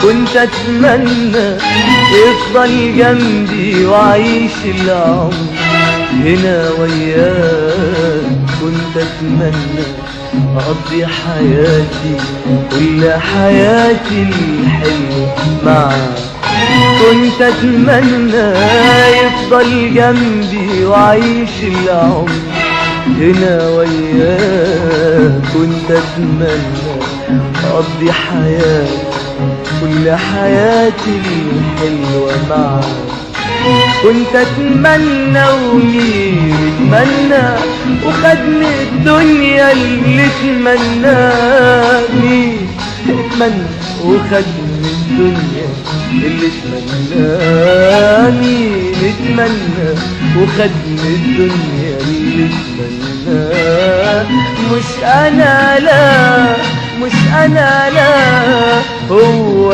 كنت اتمنى يفضل جنبي وعيش العمر هنا وياك. كنت اتمنى اقضي حياتي كل حياتي الحلوة معاك. كنت اتمنى يفضل جنبي وعيش العمر هنا وياك. كنت اتمنى اقضي حياتي كل حياتي الحلوة معاك. كنت اتمنى ومين اتمنى وخدني الدنيا اللي اتمناني. اتمنى وخدني الدنيا اللي اتمناني. اتمنى وخدني الدنيا اللي اتمناني. مش انا لا مش انا لا هو